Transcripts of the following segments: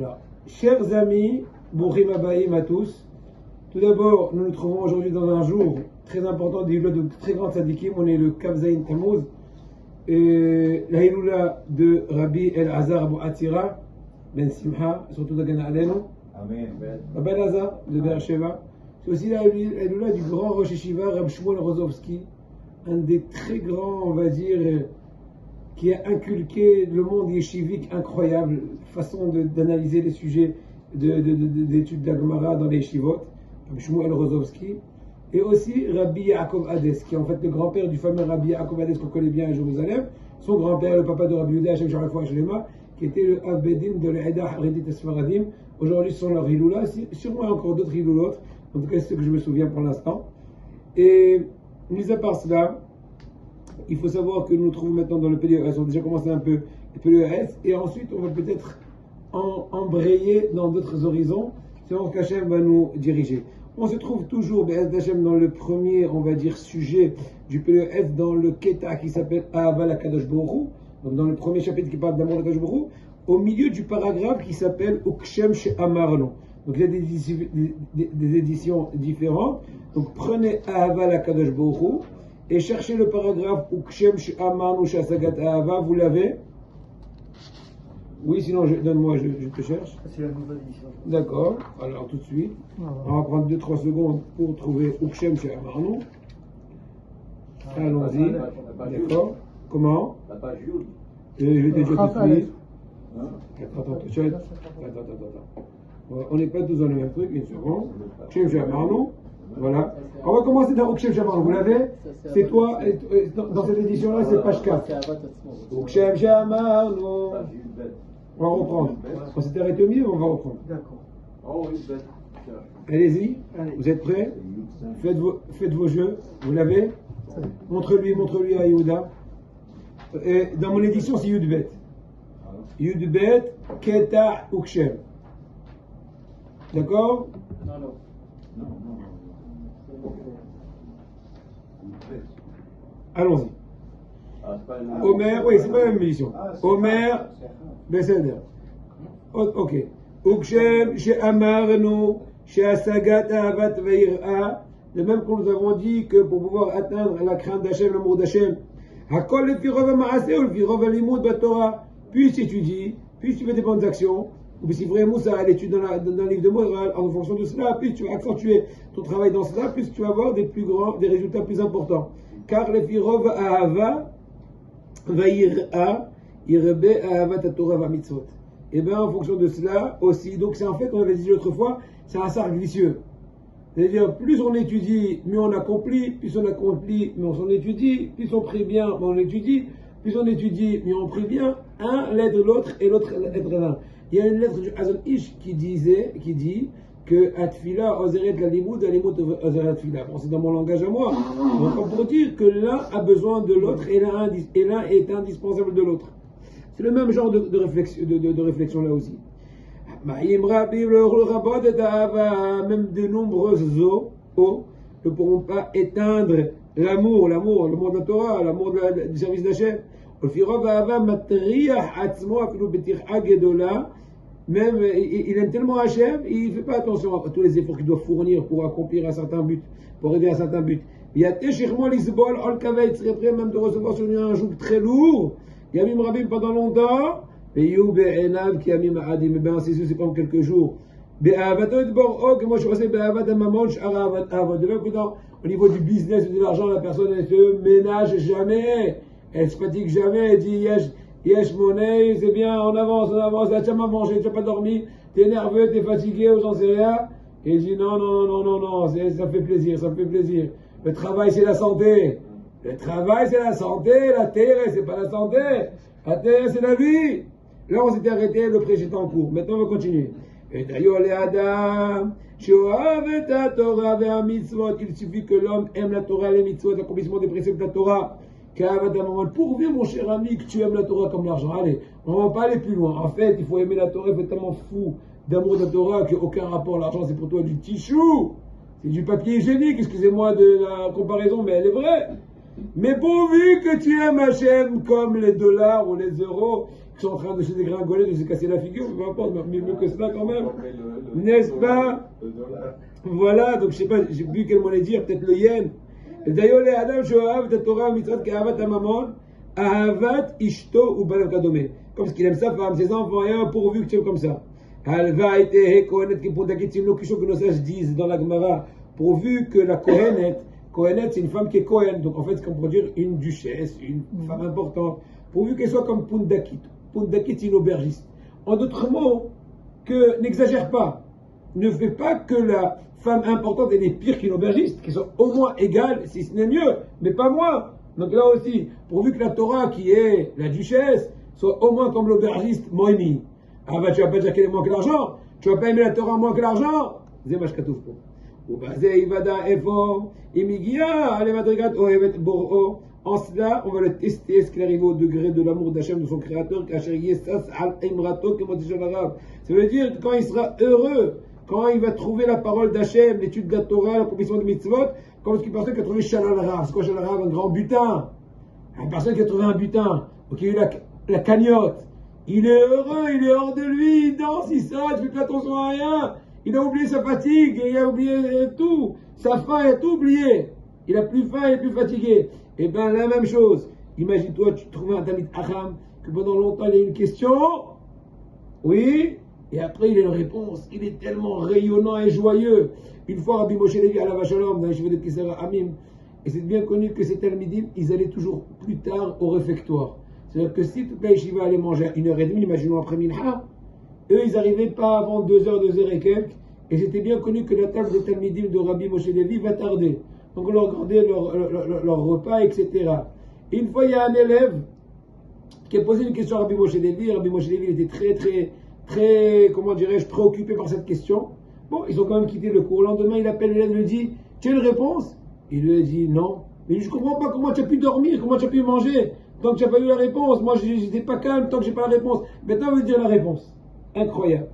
là. Chers amis, Bourim Abaïm à tous. Tout d'abord, nous nous trouvons aujourd'hui dans un jour très important des Hiloula de très grands tzadikim. On est le Kav Zayin Tammuz. Et la Hiloula de Rabbi El-Azar Abu Atira, Ben Simha, surtout d'Agana Alenu. Amen. Rabbi El-Azar de Beersheba. C'est aussi la Hiloula du grand Rosh Yeshiva, Rab Shmuel Rozovski, un des très grands, on va dire, qui a inculqué le monde yeshivique incroyable, façon d'analyser les sujets d'études d'Agmara dans les yeshivot, Rab Shmuel Rozovski. Et aussi Rabbi Yaakov Hades, qui est en fait le grand-père du fameux Rabbi Yaakov Hades qu'on connaît bien à Jérusalem. Son grand-père, le papa de Rabbi Yehuda Hashem Sharafouach Shlema, qui était le Avbedin de l'Aïda Haredit Esfaradim. Aujourd'hui, ce sont leurs Hiloula, sûrement encore d'autres Hiloulotes. En tout cas, c'est ce que je me souviens pour l'instant. Et mis à part cela, il faut savoir que nous nous trouvons maintenant dans le PDES. On a déjà commencé un peu le PDES. Et ensuite, on va peut-être embrayer dans d'autres horizons, selon ce qu'Hachem va nous diriger. On se trouve toujours, d'Hachem, dans le premier, on va dire, sujet du PDES, dans le Keta qui s'appelle Ahava la Kadosh Baruch Hu. Donc, dans le premier chapitre qui parle d'amour de Kadosh Baruch Hu, au milieu du paragraphe qui s'appelle Ukshem She'amarno. Donc il y a des éditions différentes. Donc prenez Ahava la Kadosh Baruch Hu et cherchez le paragraphe Ukshem She'amarno She'asagat Ahava. Vous l'avez? Oui, sinon donne-moi, je te cherche. C'est la nouvelle édition. D'accord. Alors tout de suite, on va prendre 2-3 secondes pour trouver Ukshem She'amarno. Allons-y. D'accord. Comment? La page Yud. Je vais te dire tout de suite. Hein? Attends. On n'est pas tous dans le même truc, une seconde. Ukshem She'amarno. Voilà. On va commencer dans Ukshem She'amarno. Vous l'avez? C'est toi, dans cette édition-là, c'est page 4. Ukshem She'amarno. Page Yud Bet. On va reprendre. On s'est arrêté au milieu, on va reprendre. D'accord. Oh, Yud Bet. Allez-y. Allez. Vous êtes prêts? Faites vos jeux. Vous l'avez? Montre-lui à Yehuda. Et dans mon édition, c'est Yud Bet. Yud Bet, Keta, Ukshem. D'accord? Non. Allons-y. Ah, c'est pas une- Omer, oui, c'est pas la même édition. Omer, Beseder. Ok. Ukshem, She'amarnu, She'asagat Ahavat Ve'ir'a. De même que nous avons dit que pour pouvoir atteindre la crainte d'Hachem, l'amour d'Hachem, Hakol lefi rov ha'ma'aseh ou lefi rov ha'limud b'Torah. Puis tu étudies, puis tu fais des bonnes actions, ou si vraiment ça à l'étude dans le livre de morale, en fonction de cela, plus tu vas accentuer ton travail dans cela, plus tu vas avoir des résultats plus importants. Car lefi rov ahava va'ir'a irbe ahavat Torah va'mitzvot. Et bien en fonction de cela aussi, donc c'est en fait, on avait dit l'autre fois, c'est un cercle vicieux. C'est-à-dire, plus on étudie, mieux on accomplit, plus on accomplit, mieux on étudie, plus on prie bien, mieux on étudie, plus on étudie, mieux on prie bien. Un l'aide l'autre et l'autre aide l'un. Il y a une lettre du Hazon Ish qui dit que Atfila oseret la limoud, la limoud oseret Atfila. Bon, c'est dans mon langage à moi. Donc, on pourrait dire que l'un a besoin de l'autre et l'un est indispensable de l'autre. C'est le même genre de réflexion là aussi. Même de nombreuses eaux ne pourront pas éteindre l'amour de la Torah, l'amour du service d'Hachem. Même il aime tellement Hachem, il ne fait pas attention à tous les efforts qu'il doit fournir pour accomplir un certain but, pour arriver à un certain but. Il y a même de recevoir sur lui un joug très lourd. Il y a même Rabbi pendant longtemps. Mais ben ses yeux c'est comme quelques jours. Au niveau du business, de l'argent, la personne elle se ménage jamais, elle se fatigue jamais, elle dit yesh money, c'est bien, on avance, tu n'as pas mangé, tu n'as pas dormi, tu es nerveux, tu es fatigué ou j'en sais rien. Et il dit non, ça fait plaisir. Le travail c'est la santé. La terre c'est pas la santé. La terre c'est la vie. Là, on s'était arrêté, le prêche est en cours. Maintenant, on va continuer. Et d'ailleurs, les Adam, il suffit que l'homme aime la Torah, les mitzvot, l'accomplissement des préceptes de la Torah. Pourvu, mon cher ami, que tu aimes la Torah comme l'argent. Allez, on ne va pas aller plus loin. En fait, il faut aimer la Torah, il faut être tellement fou d'amour de la Torah qu'aucun rapport. L'argent, c'est pour toi du tichou. C'est du papier hygiénique, excusez-moi de la comparaison, mais elle est vraie. Mais pourvu que tu aimes Hachem comme les dollars ou les euros, que sont en train de se dégringoler, de se casser la figure, peu importe, mais mieux que cela quand même. N'est-ce pas? Voilà, donc je sais pas, j'ai vu quel monnaie dire, peut-être le yen. D'ailleurs, les Adam Shoav, de Torah, Mitzvot, Ka'avat Amamon, Ahavat, Ishto ou Balav Kadome. Comme ce qu'il aime sa femme, ses enfants, et pourvu que tu es comme ça. Halva ete Kohenet Kipundakit, c'est une locution que nos sages disent dans la Gemara, pourvu que la Kohenet, c'est une femme qui est Kohen, donc en fait, c'est comme pour dire une duchesse, une femme importante, pourvu qu'elle soit comme Pundakit. Pundakit, c'est une aubergiste. En d'autres mots, que n'exagère pas. Ne fais pas que la femme importante elle est pire qu'une aubergiste, qui sont au moins égales, si ce n'est mieux, mais pas moins. Donc là aussi, pourvu que la Torah, qui est la duchesse, soit au moins comme l'aubergiste Moïmi. Ah bah tu vas pas dire qu'elle est moins que l'argent, tu vas pas aimer la Torah moins que l'argent. C'est ma chkatouf pour. En cela, on va le tester, est-ce qu'il arrive au degré de l'amour d'Hachem, de son créateur, ça veut dire quand il sera heureux, quand il va trouver la parole d'Hachem, l'étude de la Torah, la commission de mitzvot, comme ce qu'il pensait qu'il a trouvé Shalal Rav. C'est quoi Shalal Rav? Un grand butin. Une personne qui a trouvé un butin, donc il a eu la cagnotte. Il est heureux, il est hors de lui, il danse, il saute, il fait pas attention à rien. Il a oublié sa fatigue, il a oublié tout. Sa faim, il a tout oublié. Il a plus faim, il est plus fatigué. Eh bien, la même chose. Imagine-toi, tu trouves un Talmid Chacham, que pendant longtemps il y a une question. Oui. Et après, il a une réponse. Il est tellement rayonnant et joyeux. Une fois, Rabbi Moshe Levi à la Vachalom, dans les cheveux de Kisara Amim, et c'est bien connu que ces Talmidim, ils allaient toujours plus tard au réfectoire. C'est-à-dire que si toute la yeshiva allait manger à 1h30, imaginons après Minha, eux, ils n'arrivaient pas avant 2h, 2h et quelques, et c'était bien connu que la table des Talmidim de Rabbi Moshe Levi va tarder. Donc on leur gardait leur repas, etc. Et une fois, il y a un élève qui a posé une question à Rabbi Moshe Levi. Rabbi Moshe Levi était très, comment dirais-je, préoccupé par cette question. Bon, ils ont quand même quitté le cours. Le lendemain, il appelle l'élève et lui dit, tu as une réponse? Il lui a dit non. Mais je ne comprends pas comment tu as pu dormir, comment tu as pu manger, tant que tu n'as pas eu la réponse. Moi, je n'étais pas calme tant que je n'ai pas la réponse. Maintenant, on veut dire la réponse. Incroyable.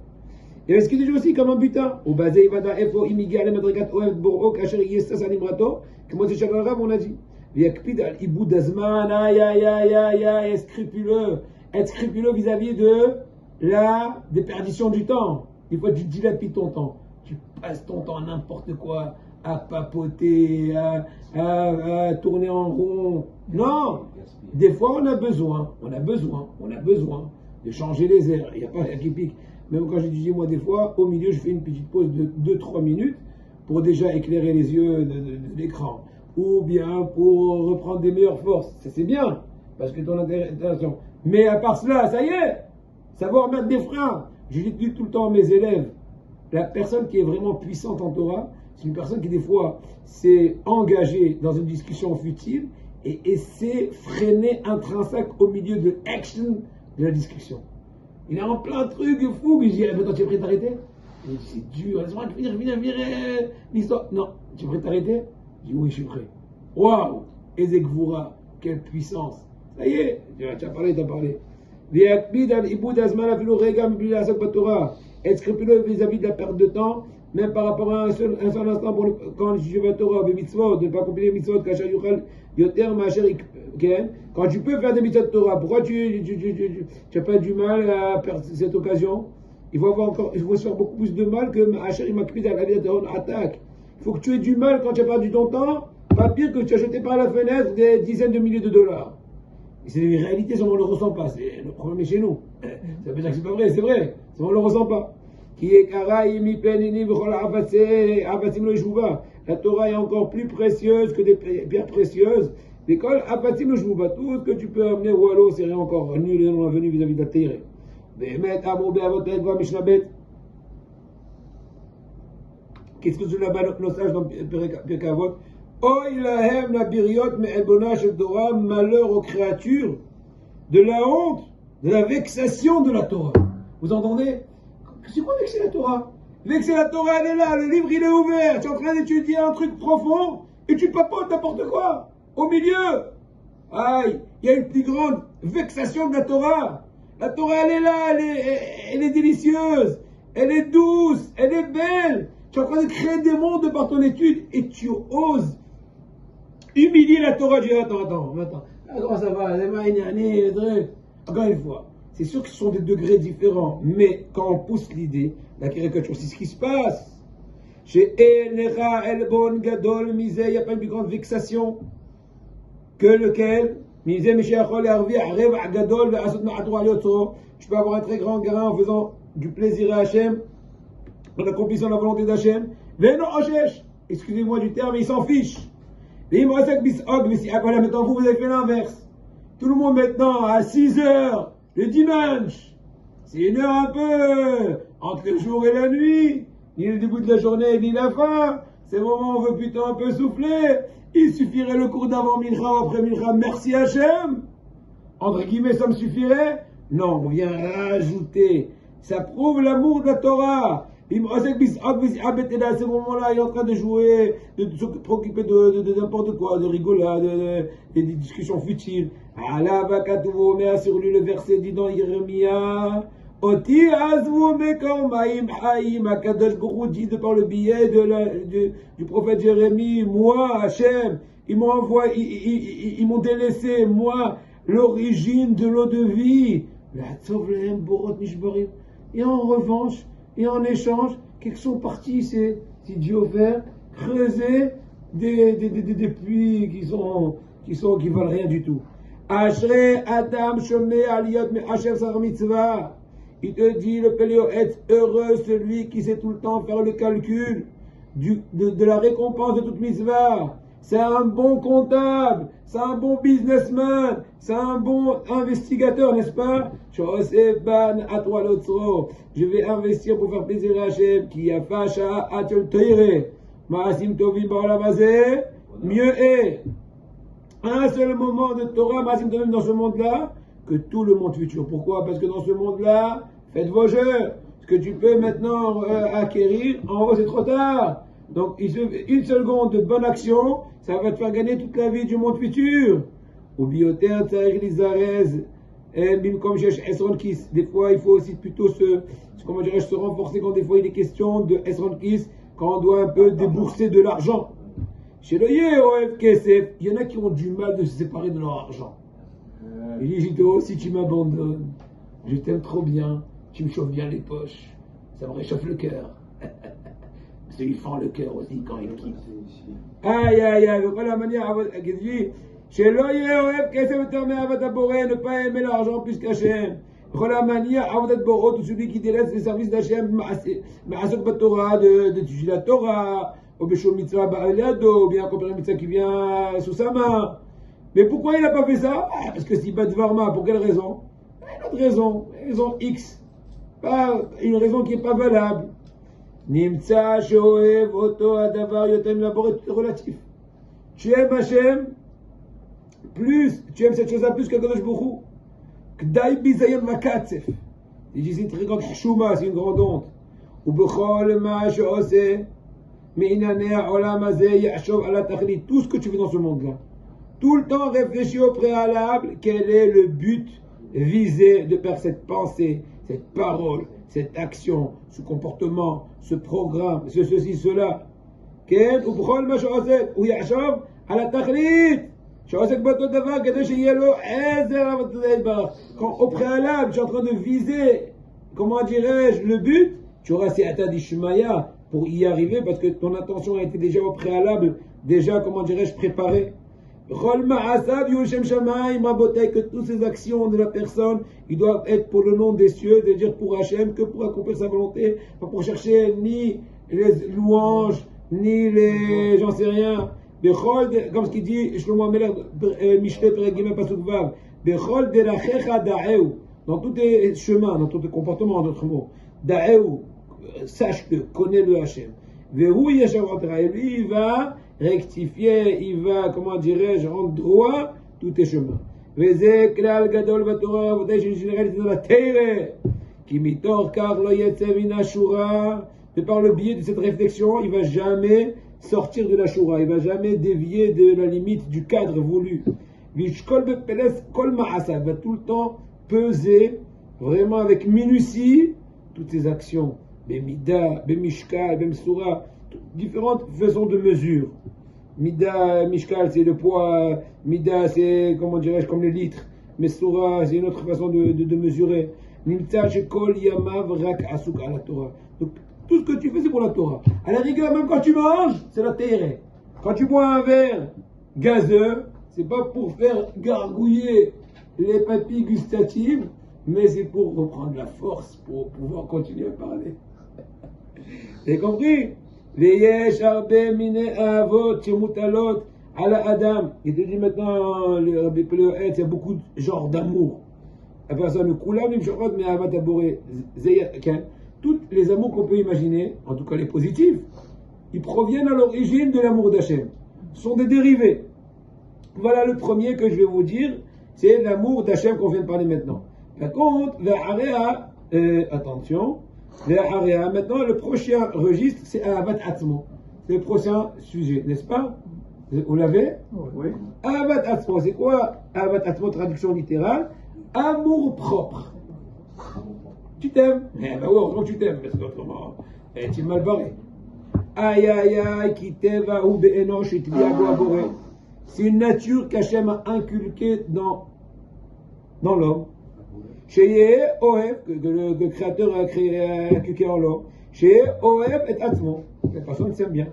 Et ce qui est déjà aussi comme un butin. Au basé, il va dans Efo, Imiga, le Madrigat, Oev, Borok, Asher, Yestas, Animrato, que moi, c'est Shabbat Rav, on a dit. Yakpid al Ibou Dazman, aïe, scrupuleux. Être scrupuleux vis-à-vis de la déperdition du temps. Des fois, tu dilapides ton temps. Tu passes ton temps à n'importe quoi, à papoter, à tourner en rond. Non! Des fois, on a besoin de changer les airs. Il n'y a pas qui pique. Même quand j'étudie, moi, des fois, au milieu, je fais une petite pause de 2-3 minutes pour déjà éclairer les yeux de l'écran. Ou bien pour reprendre des meilleures forces. Ça, c'est bien, parce que ton interaction. Mais à part cela, ça y est, savoir mettre des freins. Je dis tout le temps à mes élèves, la personne qui est vraiment puissante en Torah, c'est une personne qui, des fois, s'est engagée dans une discussion futile et sait freiner intrinsèque au milieu de l'action de la discussion. Il est en plein truc fou, que je dis, attends, tu es prêt à t'arrêter? C'est dur, laisse-moi finir l'histoire. Non, tu es prêt à t'arrêter? Je dis, oui, je suis prêt. Waouh! Ezekvoura, quelle puissance! Ça y est, tu as parlé. Être scrupuleux vis-à-vis de la perte de temps, même par rapport à un seul instant quand je vais Torah, de ne pas accomplir les mitzvot, quand tu peux faire des mitzvot de Torah, pourquoi tu n'as pas du mal à perdre cette occasion? Il faut se faire beaucoup plus de mal que attaque. Il faut que tu aies du mal quand tu as perdu ton temps, pas pire que tu as jeté par la fenêtre des dizaines de milliers de dollars. C'est une réalité, ça on ne le ressent pas. Le problème est chez nous. Ça veut dire que c'est pas vrai, c'est vrai. Ça on ne le ressent pas. La Torah est encore plus précieuse que des pierres précieuses. L'école, tout ce que tu peux amener au halo, c'est rien encore nul et non avenu vis-à-vis de la terre. Qu'est-ce que c'est là-bas nos sages dans Pirkei Avot? Malheur aux créatures de la honte, de la vexation de la Torah. Vous entendez? C'est quoi vexer la Torah? Vexer la Torah, elle est là, le livre il est ouvert, tu es en train d'étudier un truc profond et tu papotes n'importe quoi. Au milieu, aïe, il y a une plus grande vexation de la Torah. La Torah elle est là, elle est délicieuse, elle est douce, elle est belle. Tu es en train de créer des mondes par ton étude et tu oses humilier la Torah. Je dis attends. Comment ça va? Encore une fois. c'est sûr que ce sont des degrés différents, mais quand on pousse l'idée, la caricature, c'est ce qui se passe. Chez Enera Elbon Gadol Misé, il n'y a pas une plus grande vexation que lequel Misé Mishéachol et Arvi Arrev Gadol Asot Ma'atou Aliotso. Je peux avoir un très grand gain en faisant du plaisir à Hachem, en accomplissant la volonté d'Hachem. Veno Oshesh, excusez-moi du terme, il s'en fiche. Maintenant, vous avez fait l'inverse. Tout le monde maintenant à 6 heures, le dimanche. C'est une heure un peu entre le jour et la nuit. Ni le début de la journée, ni la fin. C'est le moment où on veut plutôt un peu souffler. Il suffirait le cours d'avant Mincha, après Mincha, merci Hachem. Entre guillemets, ça me suffirait? Non, on vient rajouter. Ça prouve l'amour de la Torah. À ce moment-là, il est en train de jouer, de se préoccuper de n'importe quoi, de rigolade, des discussions futiles. Allah va katouvo, mais sur lui le verset dit dans Jérémia, Oti azvu mekormaim haim, Akadosh Baruch dit de par le biais du prophète Jérémie, moi, Hachem, ils m'ont envoyé, ils m'ont délaissé, moi, l'origine de l'eau de vie. Et en revanche, et en échange, qu'ils sont partis, si Dieu veut, creuser des puits qui valent rien du tout. Ashrei Adam Shomé Aliyot Me Hashem Sar Mitzvah. Il te dit, le Péléoët, heureux celui qui sait tout le temps faire le calcul de la récompense de toute mitzvah. C'est un bon comptable, c'est un bon businessman, c'est un bon investigateur, n'est-ce pas? Je vais investir pour faire plaisir à Hachem, qui a facha atel teire. Maasim tovim ba'olamazé, mieux est. Un seul moment de Torah, Maasim tovim dans ce monde-là, que tout le monde futur. Pourquoi? Parce que dans ce monde-là, faites vos jeux. Ce que tu peux maintenant acquérir, en haut c'est trop tard. Donc, une seconde de bonne action, ça va te faire gagner toute la vie du monde futur. Au bioter, des fois, il faut aussi plutôt se renforcer quand des fois il est question de Esron Kis, quand on doit un peu débourser de l'argent. Chez le KSF, il y en a qui ont du mal de se séparer de leur argent. Il dit, Gito, si tu m'abandonnes, je t'aime trop bien, tu me chauffes bien les poches, ça me réchauffe le cœur. Ça lui fend le cœur aussi quand il quitte. Aïe, aïe, aïe, voilà la manière, qu'est-ce qu'il dit? Chez l'Oyev, qu'est-ce que tu ne pas aimer l'argent plus qu'Hachem. Voilà la manière, Avodat Boro, tout celui qui délaisse les services d'Hachem, Ma'asok Batorah, d'étudier la Torah, au Béchou Mitzvah Ba'alado, ou bien accomplir la Mitzvah qui vient sous sa main. Mais pourquoi il n'a pas fait ça? Parce que s'il bat Varma, pour quelle raison? Une autre raison X. Pas une raison qui n'est pas valable. Nimtsa, Shoev, Oto, Adavar, Yotem, Laboret, tout est relatif. Tu aimes Hachem, tu aimes cette chose-là plus que Kadosh Baruch Hu. K'dai bizayon vakatzef. Il dit c'est une très grande chouma, c'est une grande honte. Ou bechol ma she'oseh, me'inaneh ha'olam hazeh ya'shov ala tachlit. Tout ce que tu fais dans ce monde-là. Tout le temps réfléchis au préalable, quel est le but visé de faire cette pensée, cette parole, cette action, ce comportement, ce programme, ceci, cela. Quel ou bechol ma she'oseh, ou ya'shov ala tachlit. Quand au préalable, tu es en train de viser, comment dirais-je, le but, tu auras ces atas d'Ishmaïa pour y arriver parce que ton intention a été déjà au préalable, déjà, comment dirais-je, préparée. Que toutes ces actions de la personne, ils doivent être pour le nom des cieux, c'est-à-dire pour Hachem, que pour accomplir sa volonté, pas pour chercher ni les louanges, ni les, j'en sais rien. Comme ce qu'il dit, Shlomo Ameler, Mishle Peregime Pasuk Vav, Bechol derachecha da'eu, dans tous tes chemins, dans tous tes comportements, en d'autres mots, da'eu, sache-le, connais-le Hachem. Verou Yeshavotera, et lui, il va rectifier, il va, comment dirais-je, rendre droit tous tes chemins. Veze klal gadol batorah, votage une généralité dans la terre, qui mitor kar lo yetze min ashura, de par le biais de cette réflexion, il va jamais sortir de la Shura, il ne va jamais dévier de la limite du cadre voulu. Vishkol bepeles kol ma'asa, il va tout le temps peser vraiment avec minutie toutes ses actions. Bemida, bemishkal, bemsura, différentes façons de mesure. Mida, mishkal, c'est le poids, mida, c'est, comment dirais-je, comme les litres. Mesura, c'est une autre façon de mesurer. Nimtza shekol yamav rak asuk à la Torah. Donc, tout ce que tu fais, c'est pour la Torah. À la rigueur, même quand tu manges, c'est la Téré. Quand tu bois un verre gazeux, c'est pas pour faire gargouiller les papilles gustatives, mais c'est pour reprendre la force, pour pouvoir continuer à parler. Vous avez compris? Veyesh arbe mine avot shemutalot ala adam. Il te dit maintenant, le Rabbi Pelehet, il y a beaucoup de genres d'amour. La personne, kulam im shorot me avat aboré. Toutes les amours qu'on peut imaginer, en tout cas les positifs, ils proviennent à l'origine de l'amour d'Hachem. Ce sont des dérivés. Voilà le premier que je vais vous dire, c'est l'amour d'Hachem qu'on vient de parler maintenant. Par contre, attention, maintenant le prochain registre, c'est Ahavat Atzmo. C'est le prochain sujet, n'est-ce pas? Vous l'avez? Oui. Ahavat Atzmo, c'est quoi Ahavat Atzmo, traduction littérale? Amour propre. Tu t'aimes? Eh ben oui, heureusement que tu t'aimes, parce qu'autrement, tu es mal barré. Aïe aïe aïe, qui teva ou be'enosh et tviago aboré. C'est une nature qu'Hachem a inculquée dans l'homme. Chez Oev, que le créateur a inculqué en l'homme. Chez Oev et Atzmo. La personne s'aime bien.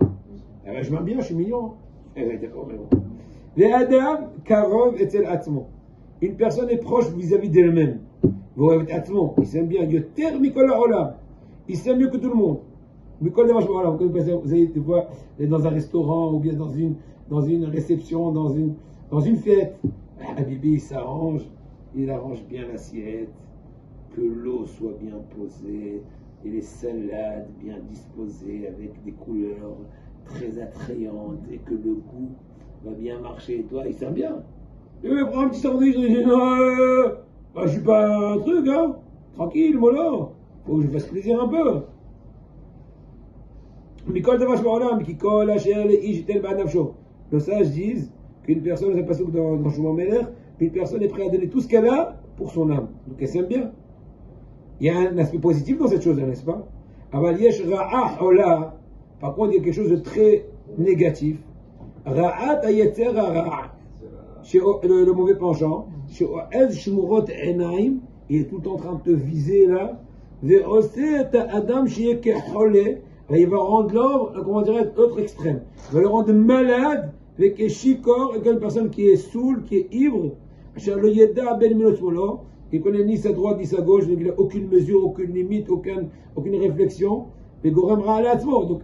Eh ben, je m'aime bien, je suis mignon. Eh ben, d'accord, mais bon. Les Adam, Karov et Atzmo. Une personne est proche vis-à-vis d'elle-même. Il s'aime bien. Yoter Mikol Olam. Il s'aime mieux que tout le monde. Mikol Olam. Vous allez des fois dans un restaurant ou bien dans une réception, dans une fête. Ah, Bibi, il s'arrange. Il arrange bien l'assiette. Que l'eau soit bien posée. Et les salades bien disposées avec des couleurs très attrayantes. Et que le goût va bien marcher. Et toi, il s'aime bien. Il me prend un petit sandwich. Je dis non. Bah, je suis pas un truc, hein. Tranquille, mollo. Faut que je fasse plaisir un peu. Mikol Davash Ba'olam, qui colle à Cher les Ijitel Ba'anavsho. Les sages disent qu'une personne, c'est pas ça dans Shlomo Meler, qu'une personne est prête à donner tout ce qu'elle a pour son âme. Donc elle s'aime bien. Il y a un aspect positif dans cette chose-là, n'est-ce pas? Aval yesh ra'ah ola. Par contre, il y a quelque chose de très négatif. Ra'at ayetzer ra'a. Le mauvais penchant, il est tout le temps en train de te viser là. Il va rendre l'homme, comment dirais-je, l'autre extrême. Il va le rendre malade avec un chicor, avec une personne qui est saoule, qui est ivre. Il ne connaît ni sa droite ni sa gauche, il n'a aucune mesure, aucune limite, aucune réflexion. Donc,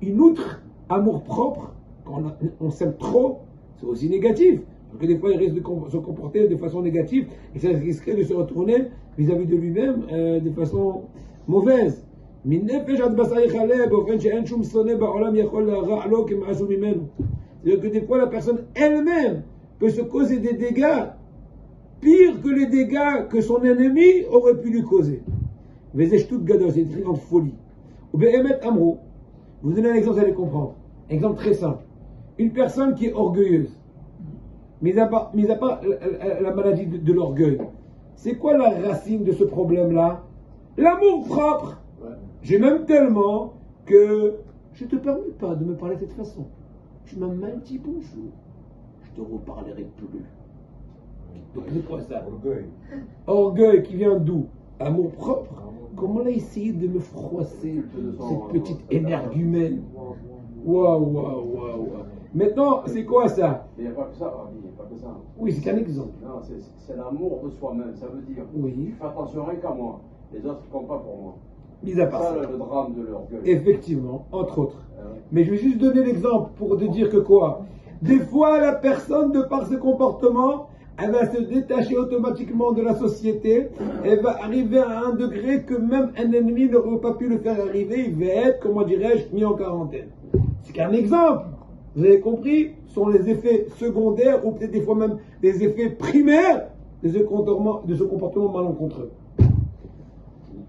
une outre amour propre, quand on s'aime trop, c'est aussi négatif. Donc des fois, il risque de se comporter de façon négative et ça risquerait de se retourner vis-à-vis de lui-même de façon mauvaise. C'est-à-dire que des fois, la personne elle-même peut se causer des dégâts pires que les dégâts que son ennemi aurait pu lui causer. C'est une très grande folie. Vous donnez un exemple, vous allez comprendre. Un exemple très simple. Une personne qui est orgueilleuse. Mis à part la maladie de l'orgueil. C'est quoi la racine de ce problème-là? L'amour propre. Ouais. J'ai même tellement que je ne te permets pas de me parler de cette façon. Tu m'as mal dit bonjour. Je te reparlerai plus. Donc c'est quoi ça? Orgueil. Orgueil qui vient d'où? Amour propre. Comment l'a essayé de me froisser cette petite énergumène? Waouh. Maintenant, c'est quoi ça? Il n'y a pas que ça, il n'y a pas que ça. Oui, c'est un exemple. Non, c'est l'amour de soi-même. Ça veut dire, oui. Fais attention rien qu'à moi. Les autres ne comptent pas pour moi. Mis à part ça, le drame de l'orgueil. Effectivement, entre autres. Mais je vais juste donner l'exemple pour te dire que quoi? Des fois, la personne, de par ses comportements, elle va se détacher automatiquement de la société. Elle va arriver à un degré que même un ennemi n'aurait pas pu le faire arriver. Il va être, comment dirais-je, mis en quarantaine. C'est qu'un exemple. Vous avez compris? Ce sont les effets secondaires ou peut-être des fois même des effets primaires de ce comportement malencontreux.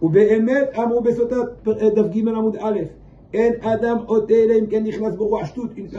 ובאמת אמרו בסוטת דף ג' עמוד א' אין אדם עוטה אלא אם כן נכנס ברוח שטות